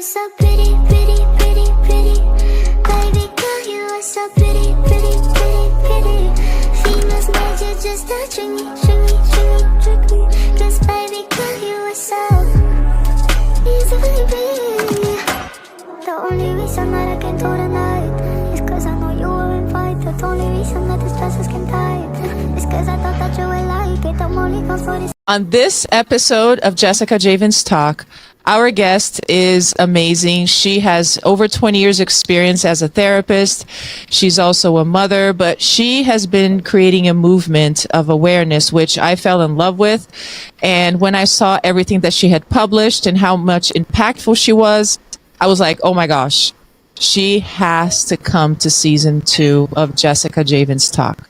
are so pretty, pretty, pretty, pretty. Baby girl, you are so pretty, pretty, pretty, pretty. Females made you just to trick me, trick me, trick me, trick me. 'Cause baby girl, you are so easily pretty. The only reason that I can do tonight is 'cause I know you were invited. The only reason that this dress is skin tight is 'cause I thought that you would like it. I'm only gone for this. On this episode of Jessica Javens Talk, our guest is amazing. She has over 20 years experience as a therapist. She's also a mother, but she has been creating a movement of awareness, which I fell in love with. And when I saw everything that she had published and how much impactful she was, I was like, oh my gosh, she has to come to season 2 of Jessica Javens Talk.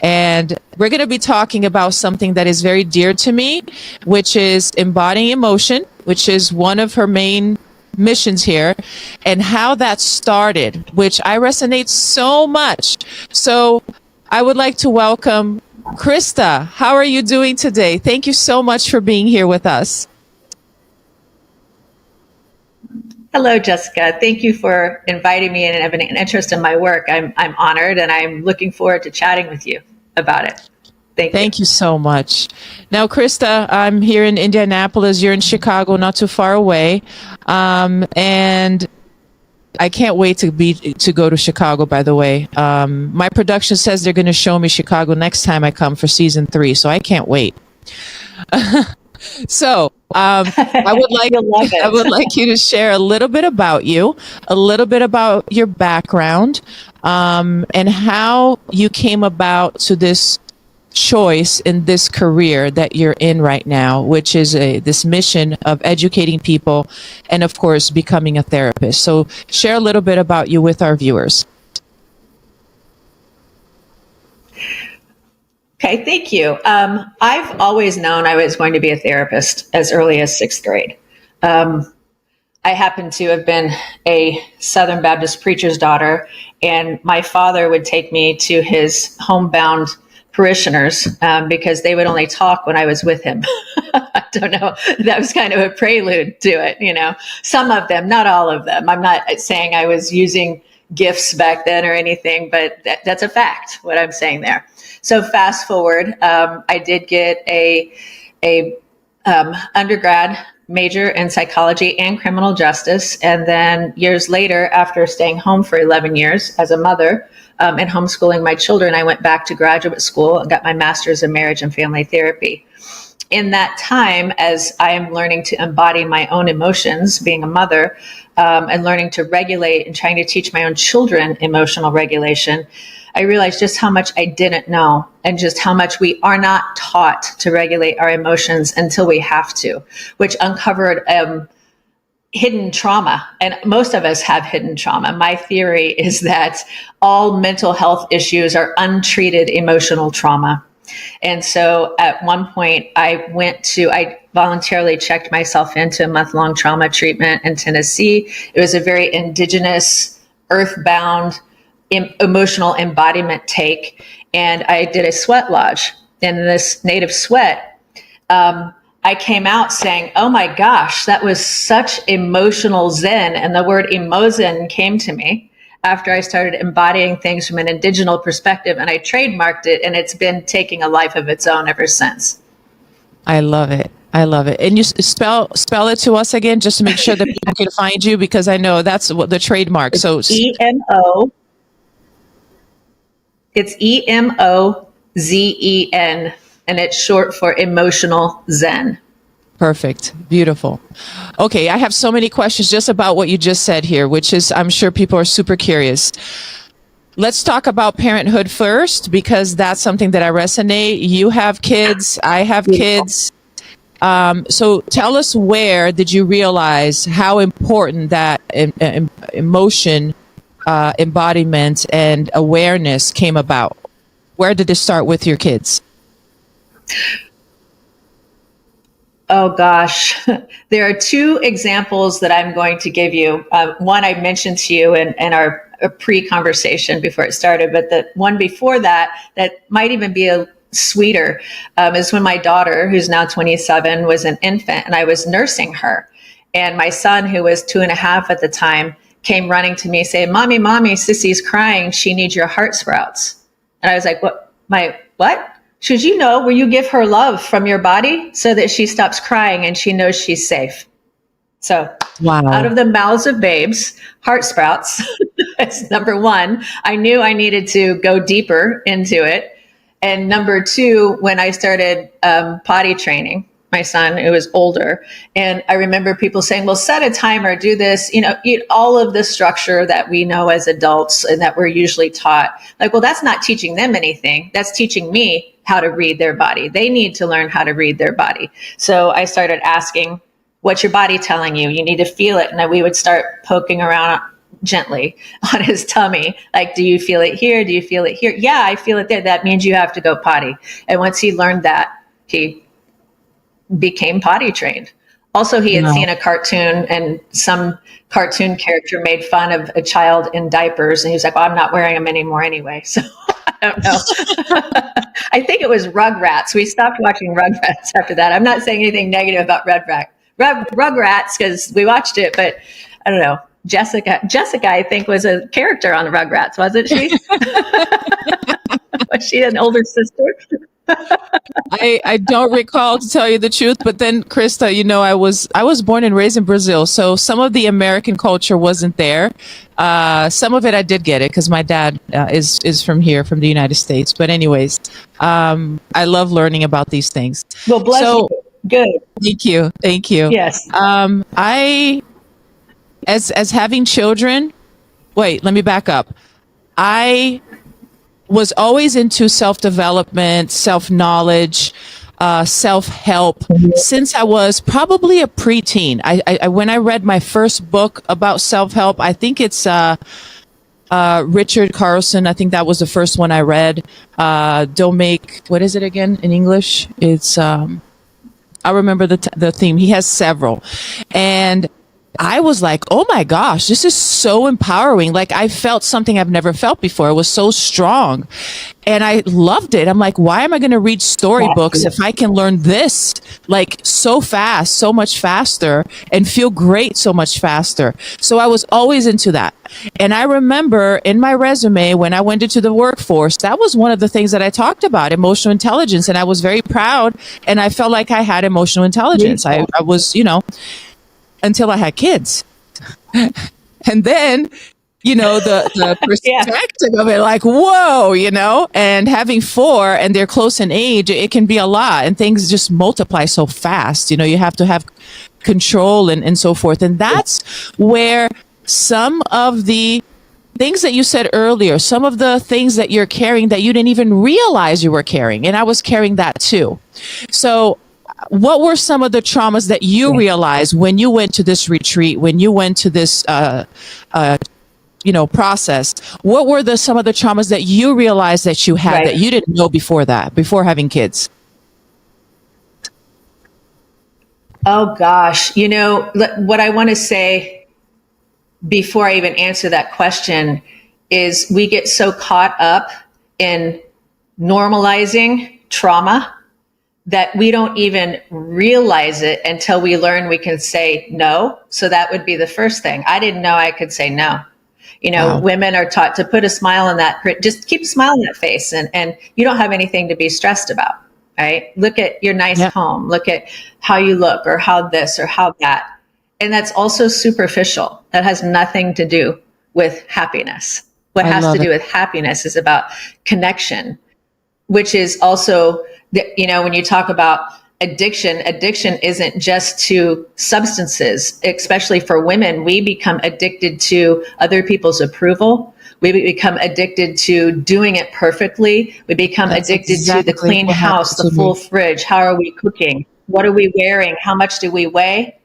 And we're going to be talking about something that is very dear to me, which is embodying emotion, which is one of her main missions here, and how that started, which I resonate so much. So I would like to welcome Krista. How are you doing today? Thank you so much for being here with us. Hello, Jessica. Thank you for inviting me and having an interest in my work. I'm honored, and I'm looking forward to chatting with you about it. Thank you so much. Now, Krista, I'm here in Indianapolis. You're in Chicago, not too far away. And I can't wait to go to Chicago, by the way. My production says they're going to show me Chicago next time I come for season 3, so I can't wait. So I would like you to share a little bit about you, a little bit about your background, and how you came about to this choice in this career that you're in right now, which is this mission of educating people and, of course, becoming a therapist. So share a little bit about you with our viewers. Okay, thank you. I've always known I was going to be a therapist as early as 6th grade. I happen to have been a Southern Baptist preacher's daughter, and my father would take me to his homebound parishioners because they would only talk when I was with him. I don't know. That was kind of a prelude to it, you know. Some of them, not all of them. I'm not saying I was using gifts back then or anything, but that's a fact, what I'm saying there. So fast forward, I did get a undergrad major in psychology and criminal justice. And then years later, after staying home for 11 years as a mother and homeschooling my children, I went back to graduate school and got my master's in marriage and family therapy. In that time, as I am learning to embody my own emotions, being a mother, and learning to regulate and trying to teach my own children emotional regulation, I realized just how much I didn't know and just how much we are not taught to regulate our emotions until we have to, which uncovered hidden trauma. And most of us have hidden trauma. My theory is that all mental health issues are untreated emotional trauma. And so at one point I voluntarily checked myself into a month-long trauma treatment in Tennessee. It was a very indigenous, earthbound, emotional embodiment take. And I did a sweat lodge. In this native sweat, I came out saying, oh my gosh, that was such emotional zen. And the word emozen came to me after I started embodying things from an indigenous perspective, and I trademarked it, and it's been taking a life of its own ever since. I love it. I love it. And you spell it to us again, just to make sure that people can find you, because I know that's what the trademark. It's so EMO. It's EMOZEN, and it's short for emotional zen. Perfect. Beautiful. Okay. I have so many questions just about what you just said here, which is, I'm sure people are super curious. Let's talk about parenthood first, because that's something that I resonate. You have kids. I have kids. So tell us, where did you realize how important that emotion, embodiment and awareness came about? Where did it start with your kids? Oh, gosh. There are 2 examples that I'm going to give you. One I mentioned to you in our pre-conversation before it started, but the one before that might even be a sweeter, is when my daughter, who's now 27, was an infant, and I was nursing her. And my son, who was 2.5 at the time, came running to me saying, Mommy, Sissy's crying. She needs your heart sprouts. And I was like, what? She goes, will you give her love from your body so that she stops crying and she knows she's safe? So out of the mouths of babes, heart sprouts is number one. I knew I needed to go deeper into it. And number two, when I started potty training my son, who was older, and I remember people saying, well, set a timer, do this, eat all of the structure that we know as adults and that we're usually taught. Like, well, that's not teaching them anything. That's teaching me how to read their body. They need to learn how to read their body. So I started asking, what's your body telling you? You need to feel it. And then we would start poking around gently on his tummy. Like, do you feel it here? Do you feel it here? Yeah, I feel it there. That means you have to go potty. And once he learned that, he became potty trained. Also, he had seen a cartoon, and some cartoon character made fun of a child in diapers. And he was like, well, I'm not wearing them anymore anyway. So I don't know. I think it was Rugrats. We stopped watching Rugrats after that. I'm not saying anything negative about Rugrats because we watched it, but I don't know. Jessica, I think, was a character on the Rugrats, wasn't she? Was she an older sister? I don't recall, to tell you the truth, but then Krista, I was born and raised in Brazil, so some of the American culture wasn't there. Some of it I did get it because my dad is from here, from the United States. But anyways, I love learning about these things. Well, bless you. Good. Thank you. Yes. I, as having children, wait, let me back up. I was always into self-development, self-knowledge, self-help since I was probably a preteen. I when I read my first book about self-help, I think it's Richard Carlson. I think that was the first one I read. Don't make, what is it again in English? It's I remember the theme. He has several, and I was like, oh my gosh, this is so empowering. Like, I felt something I've never felt before. It was so strong. And I loved it. I'm like, why am I going to read storybooks if I can learn this like so fast, so much faster, and feel great so much faster? So I was always into that. And I remember in my resume, when I went into the workforce, that was one of the things that I talked about, emotional intelligence. And I was very proud. And I felt like I had emotional intelligence. I was, until I had kids. And then, the perspective of it, like, whoa, and having 4 and they're close in age, it can be a lot, and things just multiply so fast. You have to have control and so forth. And that's where some of the things that you said earlier, some of the things that you're carrying that you didn't even realize you were carrying. And I was carrying that too. So what were some of the traumas that you realized when you went to this retreat, when you went to this, process? What were some of the traumas that you realized that you had that you didn't know before having kids? Oh gosh. What I want to say before I even answer that question is we get so caught up in normalizing trauma that we don't even realize it until we learn we can say no. So that would be the first thing. I didn't know I could say no. Women are taught to put a smile on that, just keep a smile on that face, and you don't have anything to be stressed about, right? Look at your nice home. Look at how you look, or how this or how that. And that's also superficial. That has nothing to do with happiness. What has to do with happiness is about connection, which is also, when you talk about addiction isn't just to substances, especially for women. We become addicted to other people's approval. We become addicted to doing it perfectly. We become addicted to the clean house, the full fridge. How are we cooking? What are we wearing? How much do we weigh?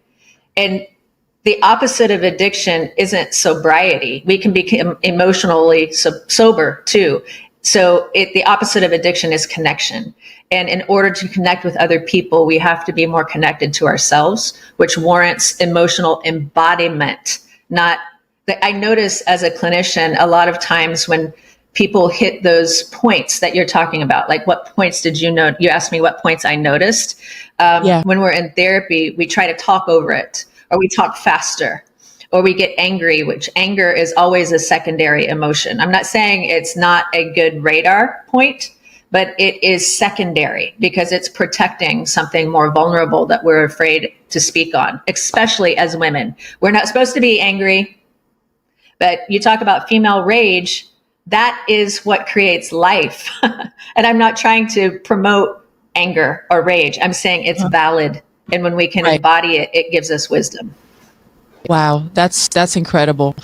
And the opposite of addiction isn't sobriety. We can become emotionally sober too. So the opposite of addiction is connection. And in order to connect with other people, we have to be more connected to ourselves, which warrants emotional embodiment. I notice as a clinician, a lot of times when people hit those points that you're talking about, like what points did you know? You asked me what points I noticed. When we're in therapy, we try to talk over it. or we talk faster, or we get angry, which anger is always a secondary emotion. I'm not saying it's not a good radar point, but it is secondary because it's protecting something more vulnerable that we're afraid to speak on, especially as women. We're not supposed to be angry, but you talk about female rage, that is what creates life. And I'm not trying to promote anger or rage. I'm saying it's valid. And when we can embody it, it gives us wisdom. Wow, that's incredible.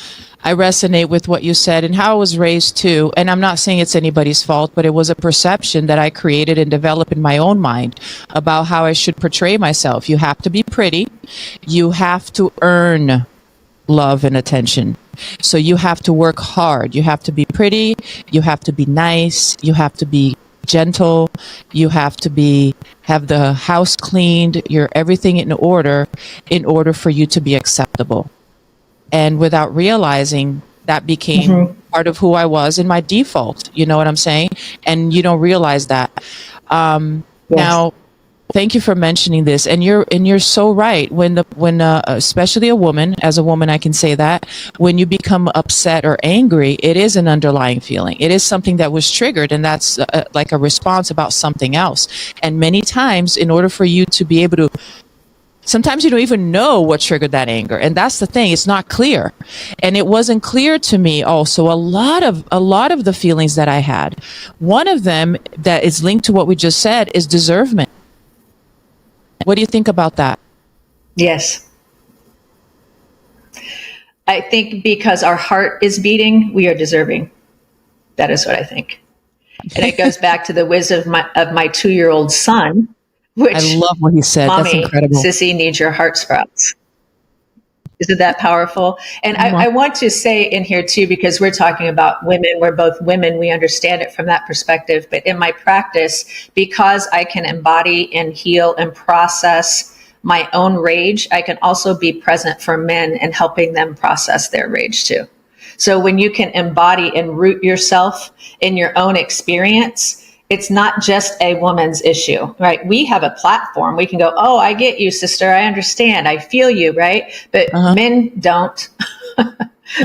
I resonate with what you said and how I was raised too. And I'm not saying it's anybody's fault, but it was a perception that I created and developed in my own mind about how I should portray myself. You have to be pretty. You have to earn love and attention. So you have to work hard. You have to be pretty. You have to be nice. You have to be gentle. You have to have the house cleaned, your everything in order for you to be acceptable. And without realizing, that became part of who I was in my default. You know what I'm saying? And you don't realize that. Now, thank you for mentioning this. And you're so right. When especially a woman, as a woman, I can say that when you become upset or angry, it is an underlying feeling. It is something that was triggered, and that's like a response about something else. And many times, in order for you to be able to, sometimes you don't even know what triggered that anger. And that's the thing. It's not clear. And it wasn't clear to me also a lot of the feelings that I had. One of them that is linked to what we just said is deservement. What do you think about that? Yes. I think because our heart is beating, we are deserving. That is what I think. And it goes back to the wisdom of my 2-year-old son, which I love what he said. Mommy, that's incredible. Sissy needs your heart sprouts. Isn't that powerful? And I want to say in here too, because we're talking about women, we're both women, we understand it from that perspective. But in my practice, because I can embody and heal and process my own rage, I can also be present for men and helping them process their rage too. So when you can embody and root yourself in your own experience, it's not just a woman's issue, right? We have a platform. We can go, oh, I get you, sister. I understand. I feel you, right? But men don't.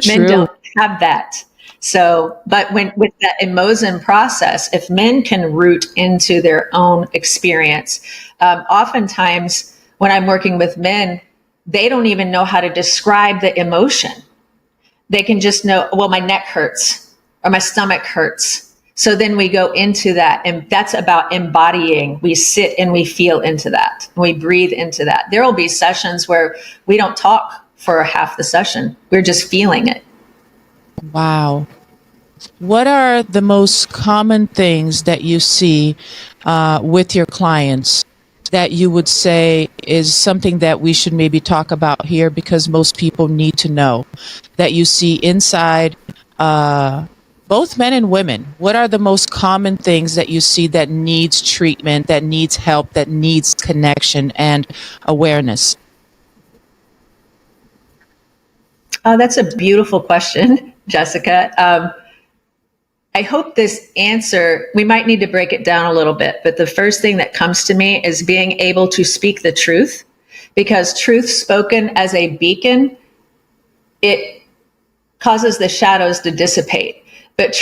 Men don't have that. So, but with that emotion process, if men can root into their own experience, oftentimes when I'm working with men, they don't even know how to describe the emotion. They can just know, well, my neck hurts or my stomach hurts. So then we go into that, and that's about embodying. We sit and we feel into that. And we breathe into that. There will be sessions where we don't talk for half the session. We're just feeling it. Wow. What are the most common things that you see with your clients that you would say is something that we should maybe talk about here because most people need to know that you see inside both men and women? What are the most common things that you see that needs treatment, that needs help, that needs connection and awareness? That's a beautiful question, Jessica. I hope this answer, we might need to break it down a little bit, but the first thing that comes to me is being able to speak the truth, because truth spoken as a beacon, it causes the shadows to dissipate. But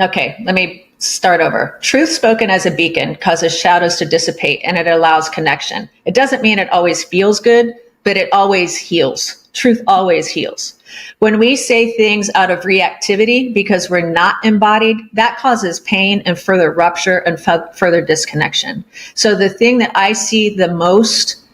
okay, let me start over. Truth spoken as a beacon causes shadows to dissipate, and it allows connection. It doesn't mean it always feels good, but it always heals. Truth always heals. When we say things out of reactivity because we're not embodied, that causes pain and further rupture and further disconnection. So the thing that I see the most,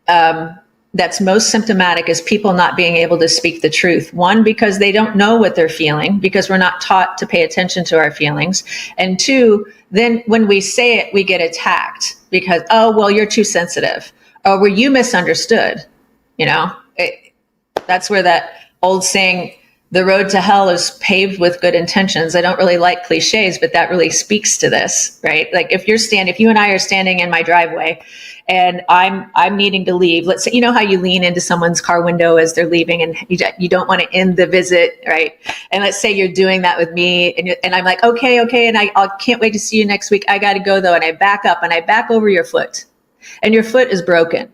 that's most symptomatic is people not being able to speak the truth. One, because they don't know what they're feeling, because we're not taught to pay attention to our feelings. And two, then when we say it, we get attacked because, oh, well, you're too sensitive. Or were you misunderstood? You know, that's where that old saying, the road to hell is paved with good intentions. I don't really like cliches, but that really speaks to this, right? Like if you and I are standing in my driveway and I'm needing to leave, let's say, you know how you lean into someone's car window as they're leaving and you don't want to end the visit, right? And let's say you're doing that with me and I'm like, okay. And I can't wait to see you next week. I got to go though. And I back up and I back over your foot and your foot is broken.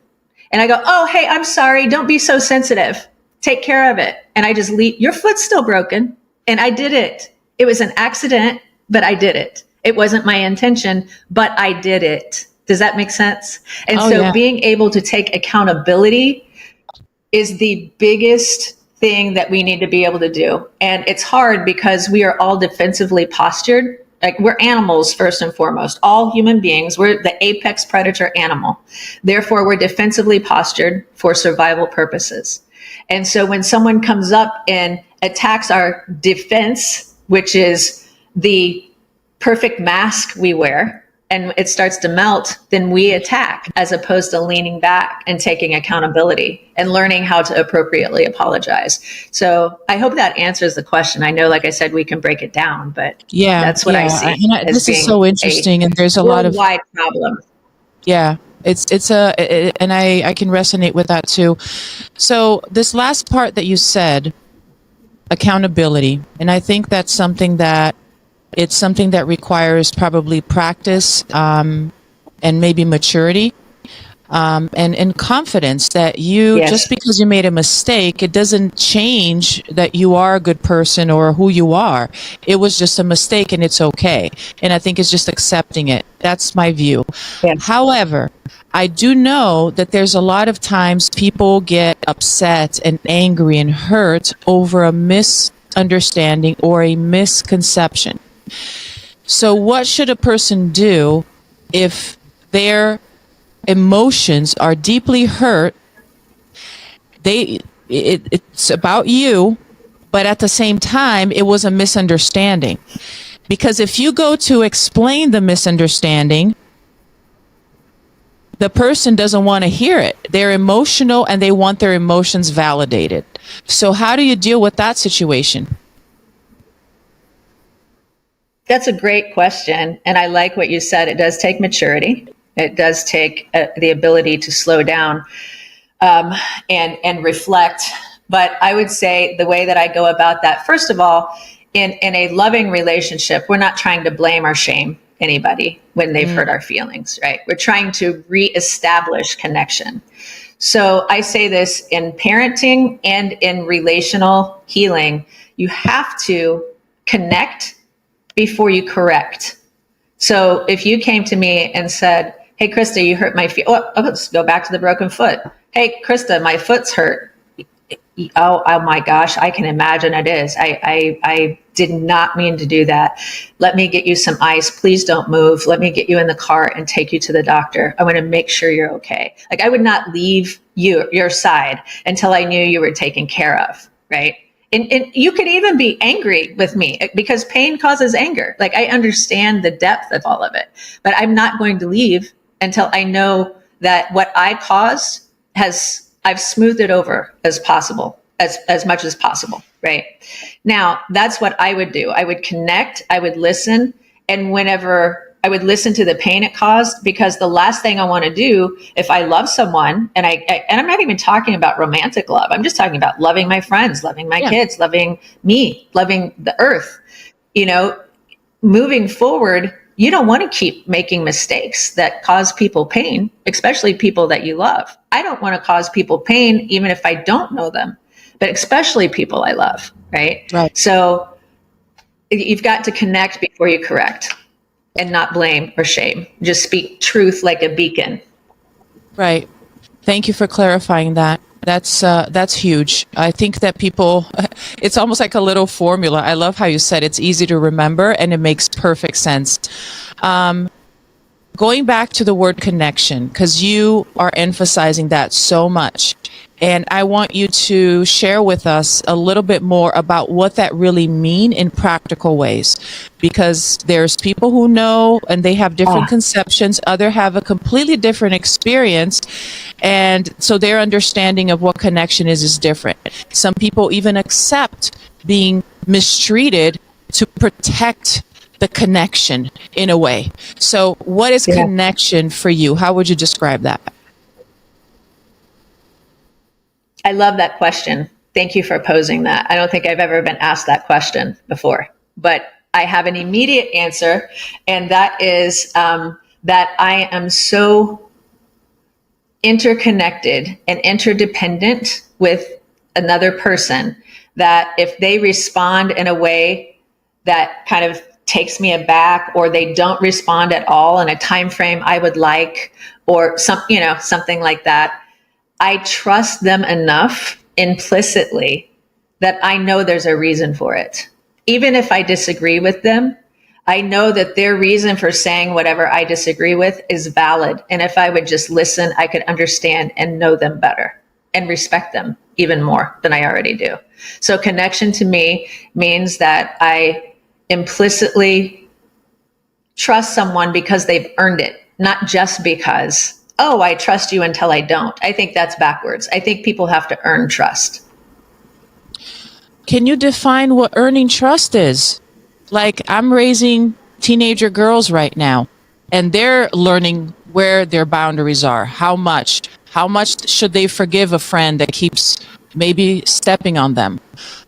And I go, oh, hey, I'm sorry. Don't be so sensitive. Take care of it. And I just leave. Your foot's still broken. And I did it. It was an accident, but I did it. It wasn't my intention, but I did it. Does that make sense? And being able to take accountability is the biggest thing that we need to be able to do. And it's hard because we are all defensively postured. Like, we're animals first and foremost. All human beings, we're the apex predator animal. Therefore, we're defensively postured for survival purposes. And so when someone comes up and attacks our defense, which is the perfect mask we wear, and it starts to melt, then we attack, as opposed to leaning back and taking accountability and learning how to appropriately apologize. So I hope that answers the question. I know, like I said, we can break it down, but that's what I see. This is so interesting, and there's a lot of worldwide problem. Yeah, and I can resonate with that too. So this last part that you said, accountability, and I think that's something that requires probably practice, and maybe maturity, and confidence that you, just because you made a mistake, it doesn't change that you are a good person or who you are. It was just a mistake and it's okay. And I think it's just accepting it. That's my view. Yes. However, I do know that there's a lot of times people get upset and angry and hurt over a misunderstanding or a misconception. So what should a person do if their emotions are deeply hurt? It's about you, but at the same time, it was a misunderstanding. Because if you go to explain the misunderstanding, the person doesn't want to hear it. They're emotional and they want their emotions validated. So how do you deal with that situation? That's a great question. And I like what you said. It does take maturity. It does take the ability to slow down and reflect. But I would say the way that I go about that, first of all, in a loving relationship, we're not trying to blame or shame anybody when they've hurt our feelings, right? We're trying to reestablish connection. So I say this in parenting and in relational healing, you have to connect before you correct. So if you came to me and said, hey, Krista, you hurt my feet. Oh, let's go back to the broken foot. Hey, Krista, my foot's hurt. Oh my gosh, I can imagine it is. I did not mean to do that. Let me get you some ice. Please don't move. Let me get you in the car and take you to the doctor. I want to make sure you're okay. Like, I would not leave your side until I knew you were taken care of, right? And you could even be angry with me because pain causes anger. Like, I understand the depth of all of it, but I'm not going to leave until I know that what I caused I've smoothed it over as possible, as much as possible, right? Now, that's what I would do. I would connect, I would listen, and whenever I would listen to the pain it caused, because the last thing I want to do if I love someone, and I'm not even talking about romantic love, I'm just talking about loving my friends, loving my kids, loving me, loving the earth, moving forward, you don't want to keep making mistakes that cause people pain, especially people that you love. I don't want to cause people pain, even if I don't know them, but especially people I love, right? So you've got to connect before you correct, and not blame or shame. Just speak truth like a beacon. Right. Thank you for clarifying that. That's huge. I think that people, it's almost like a little formula. I love how you said it's easy to remember and it makes perfect sense. Going back to the word connection, because you are emphasizing that so much. And I want you to share with us a little bit more about what that really mean in practical ways, because there's people who know and they have different conceptions. Others have a completely different experience. And so their understanding of what connection is different. Some people even accept being mistreated to protect the connection in a way. So what is connection for you? How would you describe that? I love that question. Thank you for posing that. I don't think I've ever been asked that question before, but I have an immediate answer. And that is that I am so interconnected and interdependent with another person, that if they respond in a way that kind of takes me aback, or they don't respond at all in a time frame I would like, or something like that, I trust them enough implicitly that I know there's a reason for it. Even if I disagree with them, I know that their reason for saying whatever I disagree with is valid. And if I would just listen, I could understand and know them better and respect them even more than I already do. So connection to me means that I implicitly trust someone because they've earned it, not just because, oh, I trust you until I don't. I think that's backwards. I think people have to earn trust. Can you define what earning trust is? Like, I'm raising teenager girls right now, and they're learning where their boundaries are. How much should they forgive a friend that keeps maybe stepping on them?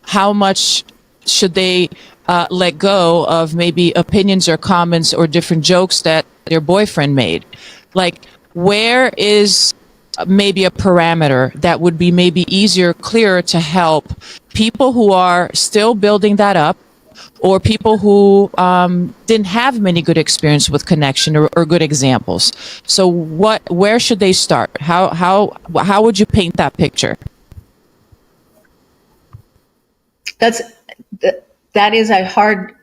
How much should they let go of maybe opinions or comments or different jokes that their boyfriend made? Like, where is maybe a parameter that would be maybe easier, clearer to help people who are still building that up, or people who didn't have many good experience with connection or good examples? So where should they start? How would you paint that picture? That is a hard,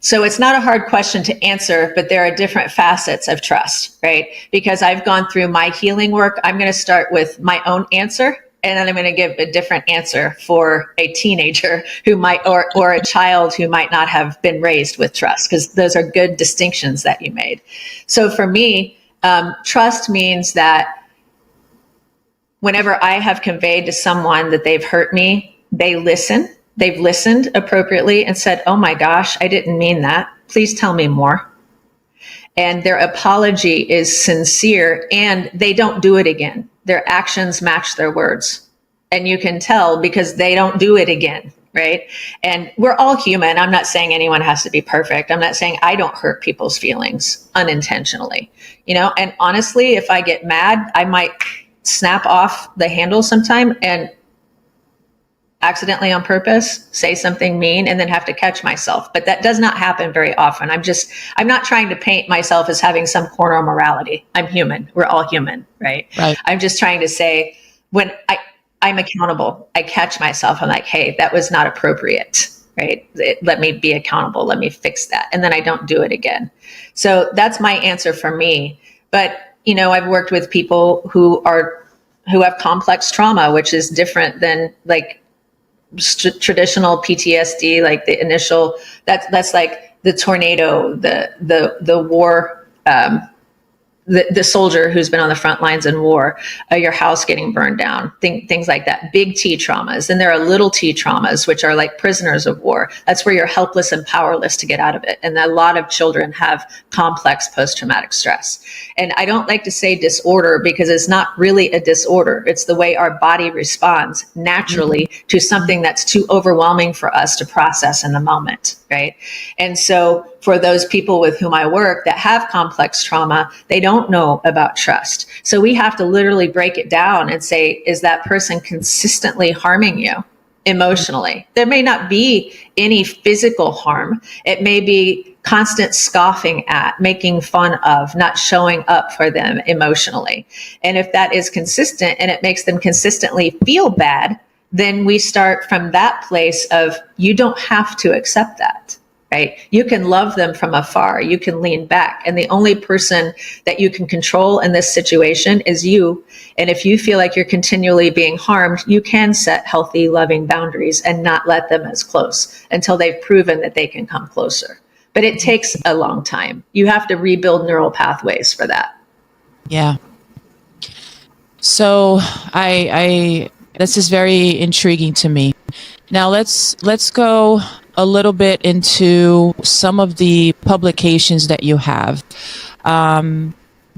so it's not a hard question to answer, but there are different facets of trust, right? Because I've gone through my healing work. I'm going to start with my own answer, and then I'm going to give a different answer for a teenager who might, or a child who might not have been raised with trust, because those are good distinctions that you made. So for me, trust means that whenever I have conveyed to someone that they've hurt me, they've listened appropriately and said, oh my gosh, I didn't mean that. Please tell me more. And their apology is sincere, and they don't do it again. Their actions match their words. And you can tell because they don't do it again, right? And we're all human. I'm not saying anyone has to be perfect. I'm not saying I don't hurt people's feelings unintentionally, and honestly, if I get mad, I might snap off the handle sometime and accidentally on purpose say something mean and then have to catch myself. But that does not happen very often. I'm not trying to paint myself as having some corner of morality. I'm human. We're all human, right? I'm just trying to say, when I'm accountable, I catch myself. I'm like, hey, that was not appropriate, right? Let me be accountable. Let me fix that. And then I don't do it again. So that's my answer for me. But, I've worked with people who have complex trauma, which is different than like traditional PTSD, like the initial, that's like the tornado, the war, the soldier who's been on the front lines in war, your house getting burned down, things like that. Big T traumas. And there are little T traumas, which are like prisoners of war. That's where you're helpless and powerless to get out of it. And a lot of children have complex post-traumatic stress. And I don't like to say disorder, because it's not really a disorder. It's the way our body responds naturally to something that's too overwhelming for us to process in the moment, right? And so for those people with whom I work that have complex trauma, they don't know about trust. So we have to literally break it down and say, is that person consistently harming you emotionally? There may not be any physical harm. It may be constant scoffing at, making fun of, not showing up for them emotionally. And if that is consistent and it makes them consistently feel bad, then we start from that place of, you don't have to accept that. Right? You can love them from afar. You can lean back. And the only person that you can control in this situation is you. And if you feel like you're continually being harmed, you can set healthy, loving boundaries and not let them as close until they've proven that they can come closer. But it takes a long time. You have to rebuild neural pathways for that. Yeah. So this is very intriguing to me. Now let's go a little bit into some of the publications that you have.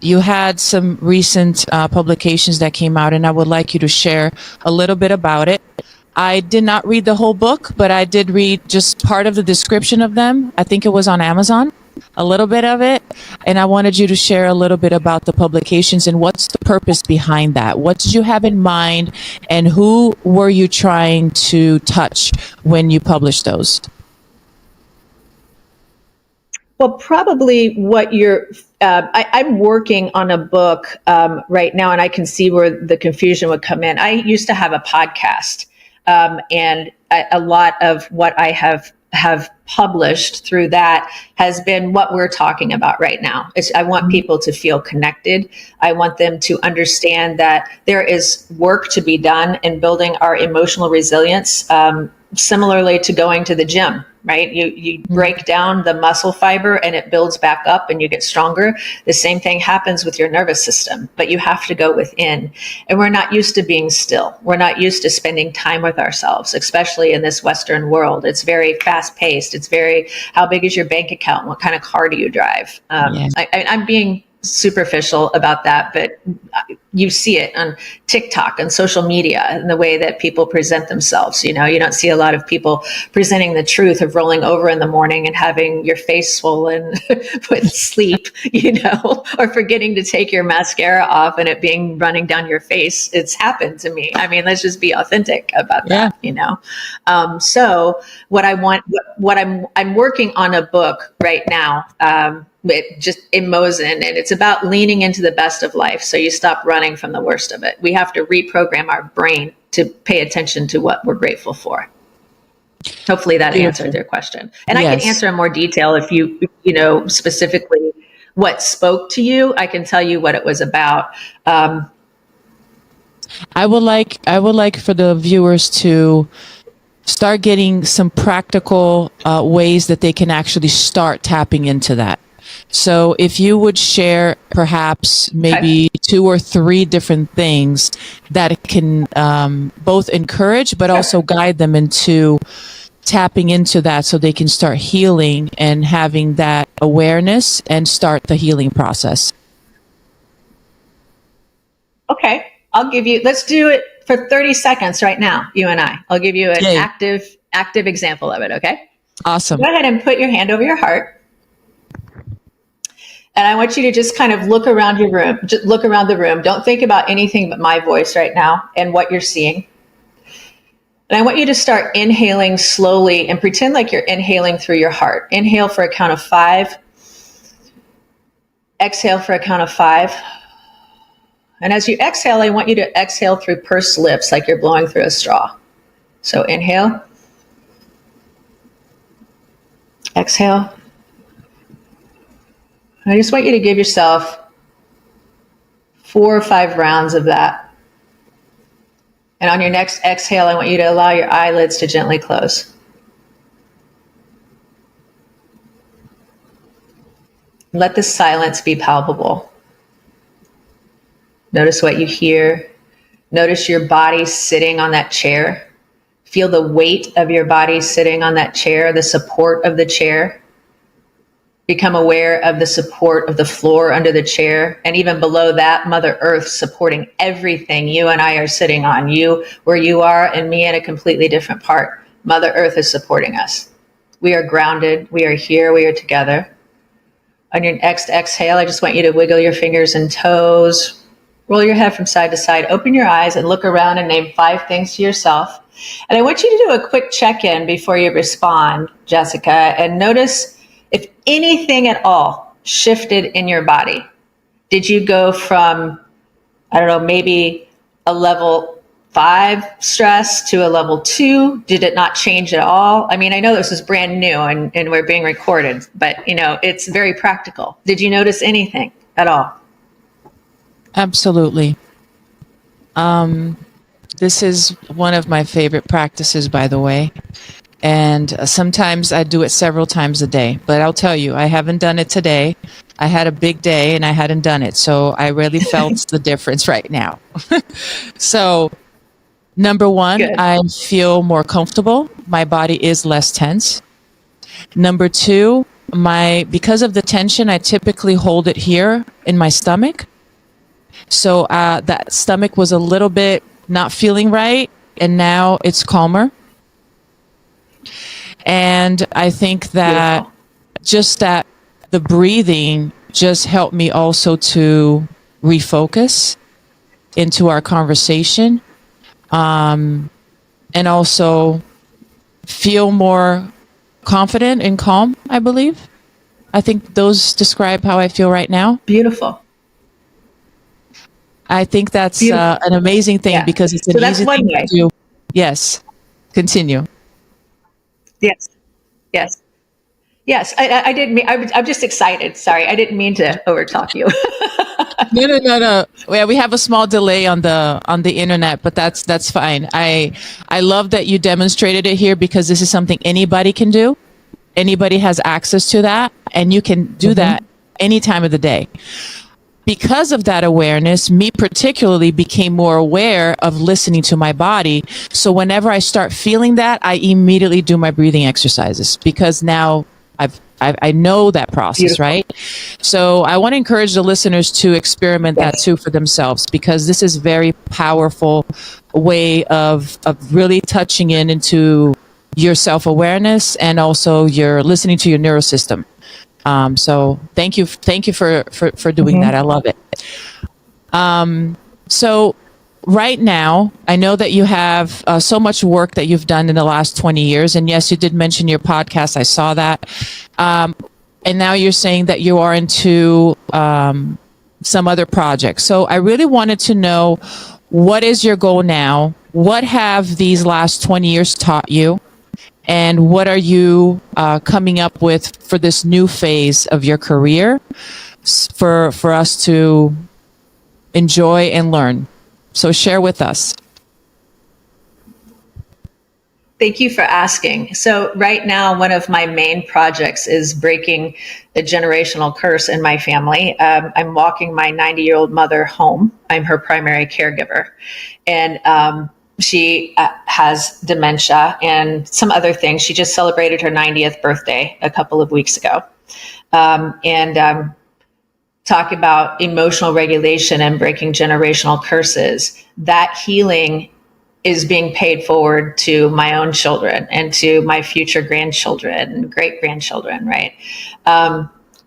You had some recent publications that came out, and I would like you to share a little bit about it. I did not read the whole book, but I did read just part of the description of them. I think it was on Amazon. a little bit of it. And I wanted you to share a little bit about the publications and what's the purpose behind that. What did you have in mind, and who were you trying to touch when you published those? Well, probably what I'm working on a book right now, and I can see where the confusion would come in. I used to have a podcast, and a lot of what I have published through that has been what we're talking about right now. I want people to feel connected. I want them to understand that there is work to be done in building our emotional resilience, similarly to going to the gym, right? You break down the muscle fiber and it builds back up and you get stronger. The same thing happens with your nervous system, but you have to go within. And we're not used to being still. We're not used to spending time with ourselves, especially in this Western world. It's very fast paced. It's very, how big is your bank account? What kind of car do you drive? I'm being superficial about that, but you see it on TikTok and social media and the way that people present themselves. You don't see a lot of people presenting the truth of rolling over in the morning and having your face swollen with sleep, or forgetting to take your mascara off and it being running down your face. It's happened to me. I mean, let's just be authentic about that, So I'm working on a book right now, just in Mosen, and it's about leaning into the best of life. So you stop running from the worst of it. We have to reprogram our brain to pay attention to what we're grateful for. Hopefully that answered your question. And yes. I can answer in more detail if you specifically what spoke to you. I can tell you what it was about. I would like for the viewers to start getting some practical ways that they can actually start tapping into that. So if you would share perhaps maybe 2 or 3 different things that can both encourage but also guide them into tapping into that so they can start healing and having that awareness and start the healing process. Okay. Let's do it for 30 seconds right now, you and I. I'll give you an active example of it, okay? Awesome. Go ahead and put your hand over your heart. And I want you to just kind of look around your room, just look around the room. Don't think about anything but my voice right now and what you're seeing. And I want you to start inhaling slowly and pretend like you're inhaling through your heart. Inhale for a count of 5. Exhale for a count of 5. And as you exhale, I want you to exhale through pursed lips like you're blowing through a straw. So inhale. Exhale. I just want you to give yourself 4 or 5 rounds of that. And on your next exhale, I want you to allow your eyelids to gently close. Let the silence be palpable. Notice what you hear. Notice your body sitting on that chair. Feel the weight of your body sitting on that chair, the support of the chair. Become aware of the support of the floor under the chair. And even below that, Mother Earth supporting everything you and I are sitting on. You where you are and me in a completely different part. Mother Earth is supporting us. We are grounded. We are here. We are together. On your next exhale, I just want you to wiggle your fingers and toes. Roll your head from side to side. Open your eyes and look around and name 5 things to yourself. And I want you to do a quick check-in before you respond, Jessica, and notice if anything at all shifted in your body. Did you go from, maybe a level 5 stress to a level 2? Did it not change at all? I mean, I know this is brand new and we're being recorded, but it's very practical. Did you notice anything at all? Absolutely. This is one of my favorite practices, by the way. And sometimes I do it several times a day. But I'll tell you, I haven't done it today. I had a big day and I hadn't done it. So I really felt the difference right now. So, number 1, good. I feel more comfortable. My body is less tense. Number 2, because of the tension, I typically hold it here in my stomach. So that stomach was a little bit not feeling right, and now it's calmer. And I think that just that the breathing just helped me also to refocus into our conversation, and also feel more confident and calm, I believe. I think those describe how I feel right now. Beautiful. I think that's Beautiful. an amazing thing, Yeah. because it's an So that's easy one thing way. to do. Yes. Continue. Yes. Yes. Yes. I didn't mean, I'm just excited. Sorry. I didn't mean to overtalk you. No. Yeah, we have a small delay on the internet, but that's fine. I love that you demonstrated it here, because this is something anybody can do. Anybody has access to that, and you can do that any time of the day. Because of that awareness, me particularly became more aware of listening to my body. So whenever I start feeling that, I immediately do my breathing exercises, because now I know that process, Beautiful. right? So I want to encourage the listeners to experiment that Yes. too for themselves, because this is very powerful way of really touching into your self-awareness, and also your listening to your neurosystem. So thank you for doing that. I love it. So right now, I know that you have so much work that you've done in the last 20 years. And yes, you did mention your podcast. I saw that. And now you're saying that you are into some other projects. So I really wanted to know, what is your goal now? What have these last 20 years taught you? And what are you coming up with for this new phase of your career for us to enjoy and learn? So share with us. Thank you for asking. So right now, one of my main projects is breaking the generational curse in my family. I'm walking my 90-year-old mother home. I'm her primary caregiver. And she has dementia and some other things. She just celebrated her 90th birthday a couple of weeks ago. Talk about emotional regulation and breaking generational curses. That healing is being paid forward to my own children and to my future grandchildren and great grandchildren, right?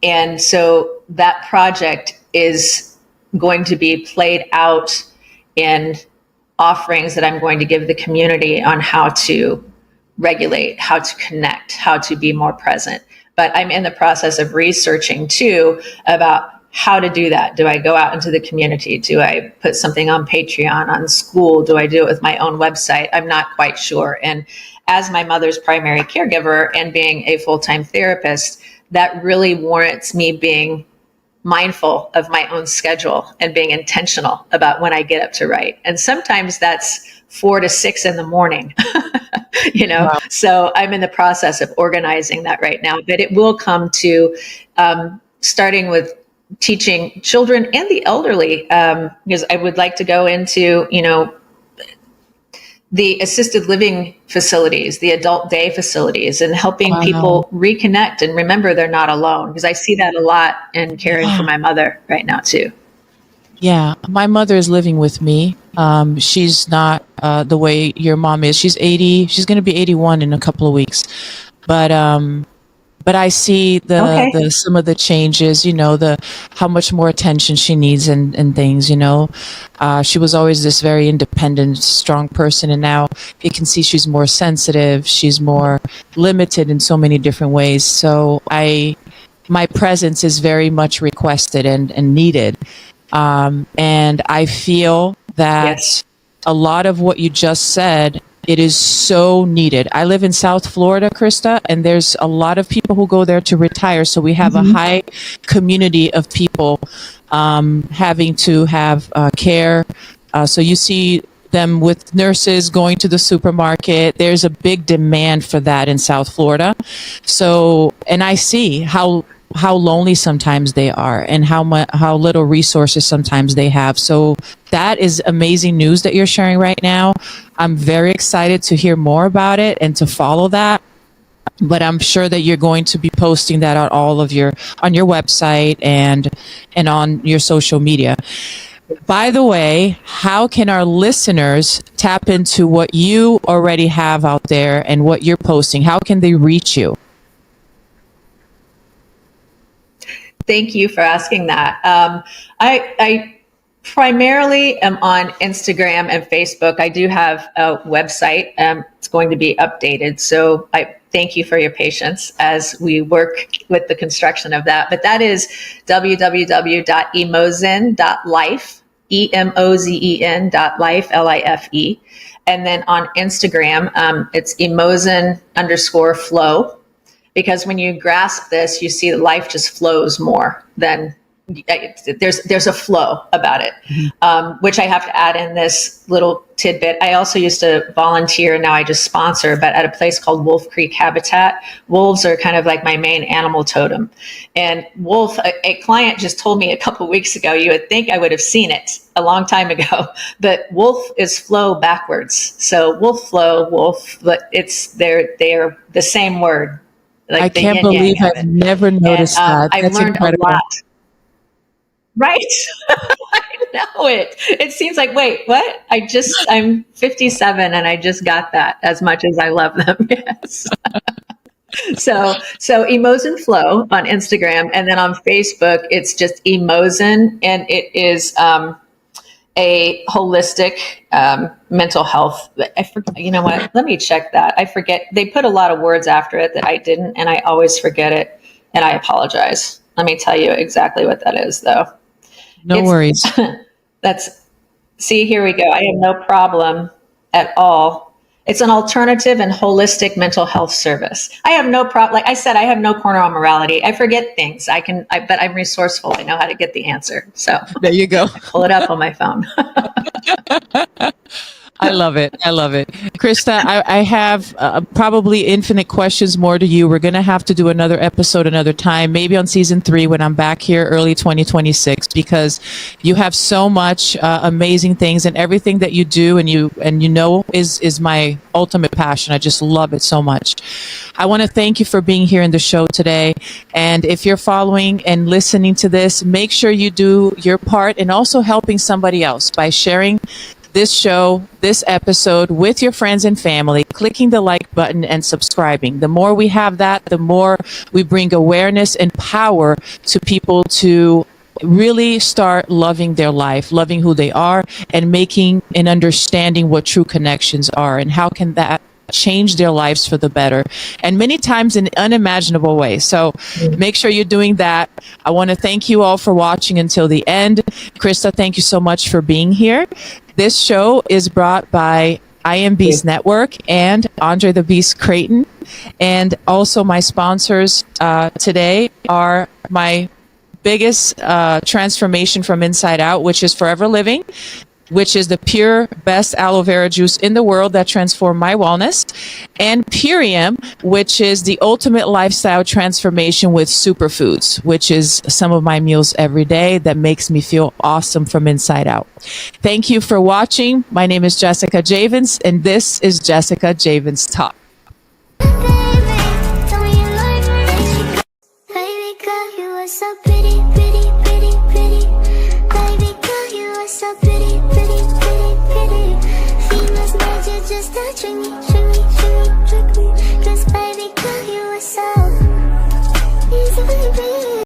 And so that project is going to be played out in offerings that I'm going to give the community on how to regulate, how to connect, how to be more present. But I'm in the process of researching too about how to do that. Do I go out into the community? Do I put something on Patreon, on school? Do I do it with my own website? I'm not quite sure. And as my mother's primary caregiver and being a full-time therapist, that really warrants me being mindful of my own schedule and being intentional about when I get up to write. And sometimes that's 4 to 6 in the morning, Wow. So I'm in the process of organizing that right now, but it will come to starting with teaching children and the elderly, because I would like to go into, the assisted living facilities, the adult day facilities, and helping Wow. people reconnect and remember they're not alone. Because I see that a lot in caring for my mother right now too. Yeah, my mother is living with me. She's not the way your mom is. She's 80. She's going to be 81 in a couple of weeks. But I see the some of the changes, how much more attention she needs and things, She was always this very independent, strong person, and now you can see she's more sensitive. She's more limited in so many different ways. So my presence is very much requested and needed. And I feel that Yes. a lot of what you just said, it is so needed. I live in South Florida, Krista, and there's a lot of people who go there to retire. So we have a high community of people having to have care. So you see them with nurses going to the supermarket. There's a big demand for that in South Florida. So, and I see how lonely sometimes they are and how little resources sometimes they have. So that is amazing news that you're sharing right now. I'm very excited to hear more about it and to follow that. But I'm sure that you're going to be posting that on on your website and on your social media. By the way, how can our listeners tap into what you already have out there and what you're posting? How can they reach you? Thank you for asking that. I primarily am on Instagram and Facebook. I do have a website. It's going to be updated. So I thank you for your patience as we work with the construction of that. But that is www.emozen.life, EMOZEN.life, LIFE. And then on Instagram, it's emozen_flow. Because when you grasp this, you see life just flows more than there's a flow about it, which I have to add in this little tidbit. I also used to volunteer, now I just sponsor, but at a place called Wolf Creek Habitat. Wolves are kind of like my main animal totem. And wolf, a client just told me a couple of weeks ago, you would think I would have seen it a long time ago, but wolf is flow backwards. So wolf flow, wolf, but they are the same word. Like I can't believe I've never noticed that. I've learned incredible. A lot. Right. I know it. It seems like, wait, what? I'm 57 and I just got that, as much as I love them. Yes. So Emozen Flow on Instagram, and then on Facebook, it's just Emozen, and it is a holistic mental health. I forget, you know what? Let me check that. I forget. They put a lot of words after it that I didn't, and I always forget it, and I apologize. Let me tell you exactly what that is, though. No worries. See, here we go. I have no problem at all. It's an alternative and holistic mental health service. I have no problem. Like I said, I have no corner on morality. I forget things. But I'm resourceful. I know how to get the answer. So there you go. I pull it up on my phone. I love it. I love it. Krista, I have probably infinite questions more to you. We're going to have to do another episode another time, maybe on season 3 when I'm back here early 2026, because you have so much amazing things, and everything that you do and you know is my ultimate passion. I just love it so much. I want to thank you for being here in the show today. And if you're following and listening to this, make sure you do your part in also helping somebody else by sharing this show, this episode with your friends and family, clicking the like button and subscribing. The more we have that, the more we bring awareness and power to people to really start loving their life, loving who they are, and making and understanding what true connections are and how can that change their lives for the better, and many times in unimaginable ways. So make sure you're doing that. I want to thank you all for watching until the end. Krista, thank you so much for being here. This show is brought by I Am Beast Network and Andre the Beast Creighton. And also my sponsors today are my biggest transformation from inside out, which is Forever Living, which is the pure best aloe vera juice in the world that transformed my wellness, and Purium, which is the ultimate lifestyle transformation with superfoods, which is some of my meals every day that makes me feel awesome from inside out. Thank you for watching. My name is Jessica Javens, and this is Jessica Javens Talk.